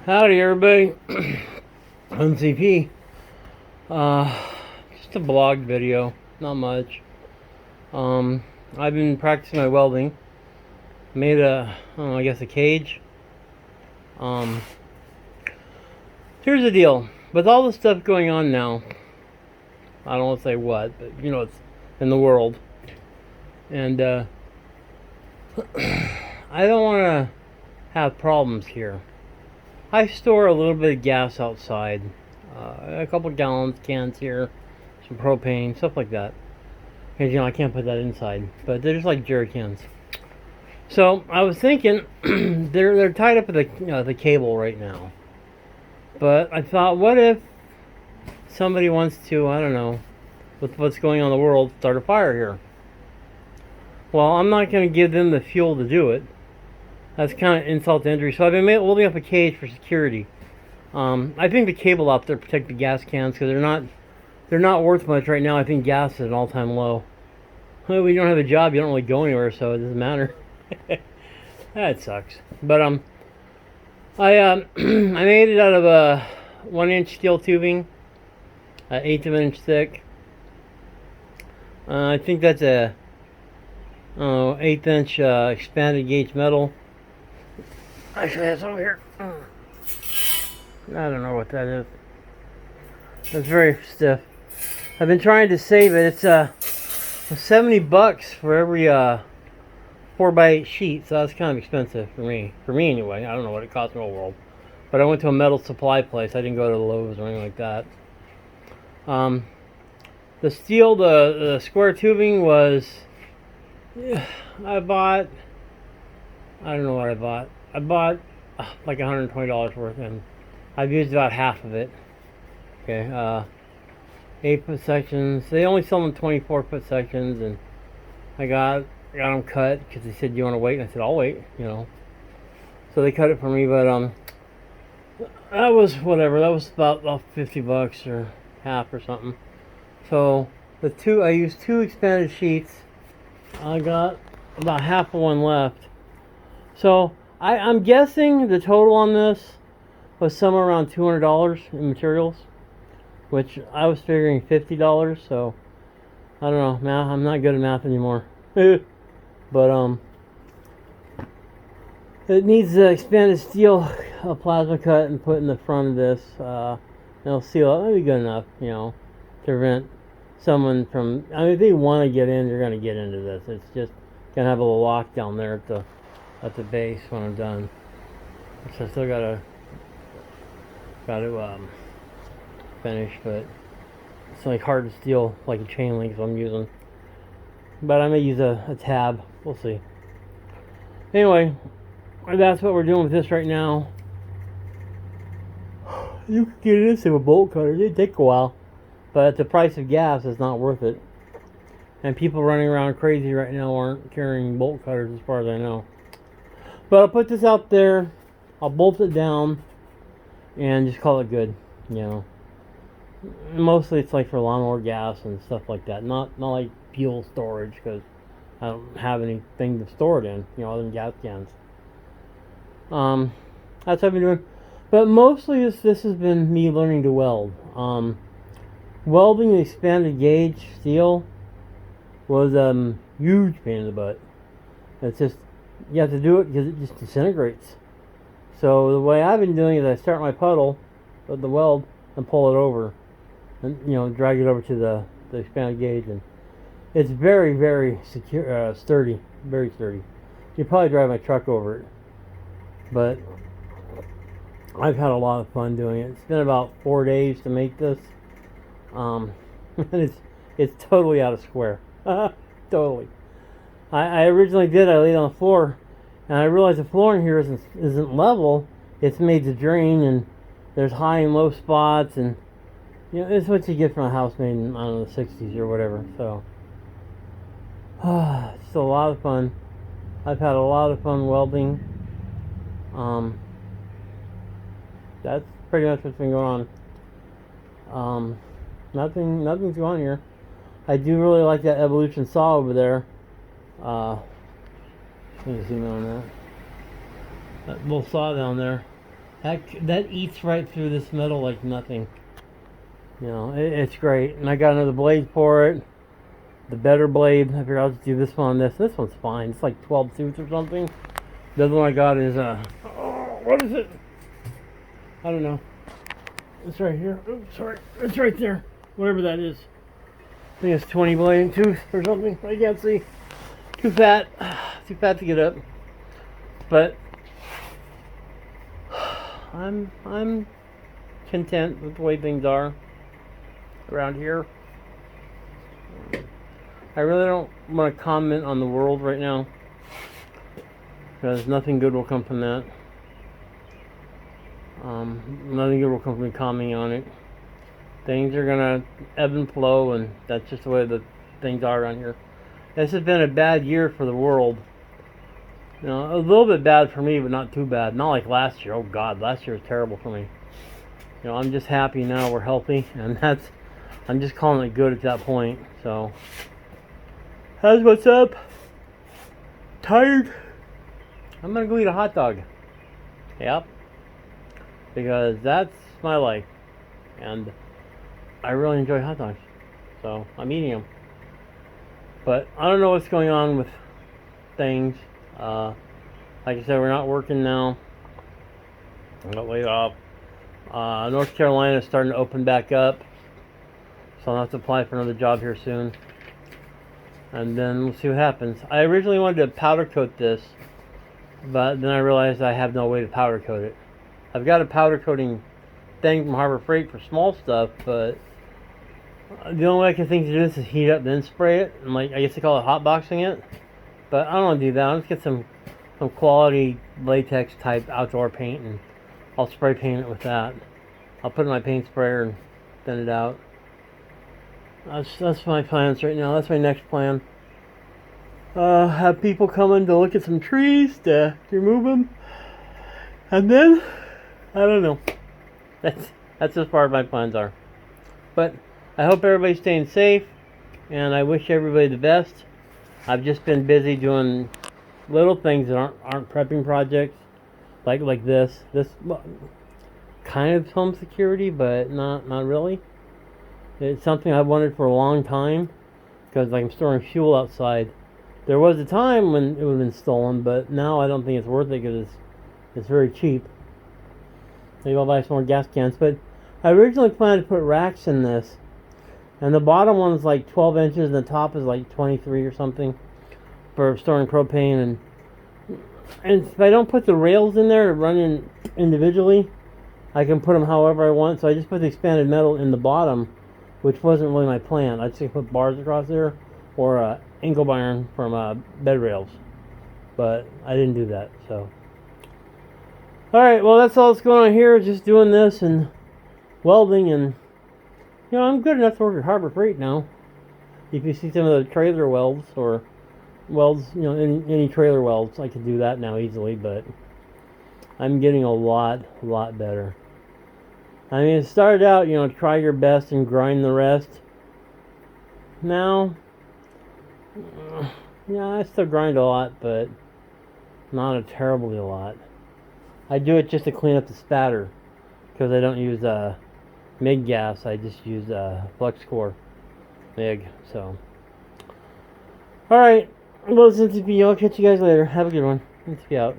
Howdy everybody, MCP. Just a blog video, not much. I've been practicing my welding. Made I guess a cage. Here's the deal. With all the stuff going on now, I don't want to say what, but you know, it's in the world. And I don't want to have problems here. I store a little bit of gas outside, a couple gallons, cans here, some propane, stuff like that. Because you know I can't put that inside, but they're just like jerry cans. So I was thinking, they're tied up with the cable right now. But I thought, what if somebody wants to, I don't know, with what's going on in the world, start a fire here? Well, I'm not going to give them the fuel to do it. That's kind of insult to injury. So I've been holding up a cage for security. I think the cable out there protect the gas cans because they're not worth much right now. I think gas is at an all-time low. Well, when you don't have a job, you don't really go anywhere, so it doesn't matter. That sucks. But I made it out of a 1-inch steel tubing, 1/8 of an inch thick. I think that's a 1/8 inch expanded gauge metal. Actually, that's over here. I don't know what that is. It's very stiff. I've been trying to save it. It's $70 for every 4x8 sheet, so that's kind of expensive for me. For me, anyway. I don't know what it costs in the whole world. But I went to a metal supply place. I didn't go to the Lowe's or anything like that. The steel, the square tubing was... I don't know what I bought. I bought like $120 worth, and I've used about half of it. Okay, 8-foot sections. They only sell them 24-foot sections, and I got them cut because they said, "You want to wait?" And I said, "I'll wait." You know. So they cut it for me, but that was whatever. That was about $50 or half or something. So I used 2 expanded sheets. I got about half of one left. So I'm guessing the total on this was somewhere around $200 in materials, which I was figuring $50. So I don't know, math. I'm not good at math anymore. But it needs expanded steel, a plasma cut, and put in the front of this. It'll seal it. That'll be good enough, you know, to prevent someone from, I mean, if they want to get in, they're going to get into this. It's just going to have a little lock down there at the base when I'm done. So I still got to finish, but it's like hard steel, like a chain link I'm using. But I may use a tab. We'll see. Anyway, that's what we're doing with this right now. You can get this with bolt cutters. They take a while. But the price of gas is not worth it. And people running around crazy right now aren't carrying bolt cutters as far as I know. But I'll put this out there. I'll bolt it down. And just call it good. You know. Mostly it's like for lawnmower gas and stuff like that. Not like fuel storage. Because I don't have anything to store it in. You know, other than gas cans. That's what I've been doing. But mostly this has been me learning to weld. Welding the expanded gauge steel was huge pain in the butt. It's just, you have to do it because it just disintegrates. So the way I've been doing is I start my puddle with the weld and pull it over, and you know, drag it over to the expanded gauge, and it's very, very secure, sturdy, very sturdy. You probably drive my truck over it, but I've had a lot of fun doing it. It's been about 4 days to make this. And it's totally out of square. Totally. I originally did. I laid on the floor, and I realized the floor in here isn't level. It's made to drain, and there's high and low spots, and you know, it's what you get from a house made in, I don't know, the 60s or whatever. So it's a lot of fun. I've had a lot of fun welding. That's pretty much what's been going on. Nothing's going on here. I do really like that Evolution saw over there. Let me zoom in on that. That little saw down there. That eats right through this metal like nothing. You know, it's great. And I got another blade for it. The better blade. I figured I'll just do this one on this. This one's fine. It's like 12 tooth or something. The other one I got is what is it? I don't know. It's right here. Oops, sorry. It's right there. Whatever that is. I think it's 20 blade tooth or something. I can't see. Too fat. Too fat to get up. But I'm content with the way things are around here. I really don't want to comment on the world right now, because nothing good will come from that. Nothing good will come from me commenting on it. Things are gonna ebb and flow, and that's just the way that things are around here. This has been a bad year for the world. You know, a little bit bad for me, but not too bad. Not like last year. Oh God, last year was terrible for me. You know, I'm just happy now we're healthy, and I'm just calling it good at that point. So, how's what's up? Tired? I'm gonna go eat a hot dog. Yep. Because that's my life, and I really enjoy hot dogs. So I'm eating them. But I don't know what's going on with things. Like I said, we're not working now. I got laid off. North Carolina is starting to open back up, so I'll have to apply for another job here soon, and then we'll see what happens. I originally wanted to powder coat this, but then I realized I have no way to powder coat it. I've got a powder coating thing from Harbor Freight for small stuff, but the only way I can think to do this is heat up then spray it, and like I guess they call it hot boxing it. But I don't want to do that. I'll just get some quality latex type outdoor paint, and I'll spray paint it with that. I'll put it in my paint sprayer and thin it out. That's my plans right now. That's my next plan. Have people coming to look at some trees to remove them, and then I don't know. That's as far as my plans are. But I hope everybody's staying safe, and I wish everybody the best. I've just been busy doing little things that aren't prepping projects, like this. This kind of home security, but not really. It's something I've wanted for a long time, because like I'm storing fuel outside. There was a time when it would have been stolen, but now I don't think it's worth it because it's very cheap. Maybe I'll buy some more gas cans. But I originally planned to put racks in this, and the bottom one is like 12 inches and the top is like 23 or something for storing propane. And if I don't put the rails in there to run in individually, I can put them however I want. So I just put the expanded metal in the bottom, which wasn't really my plan. I just put bars across there or angle iron from bed rails, but I didn't do that. So, all right, well that's all that's going on here. Just doing this and welding, and you know I'm good enough to work at Harbor Freight now. If you see some of the trailer welds or welds, you know, any trailer welds, I can do that now easily. But I'm getting a lot better. I mean, it started out, you know, try your best and grind the rest. Now, yeah, I still grind a lot, but not a terribly a lot. I do it just to clean up the spatter, because I don't use MIG gas. I just use flux core MIG. So, all right, well, since I'll catch you guys later. Have a good one. Let's be out.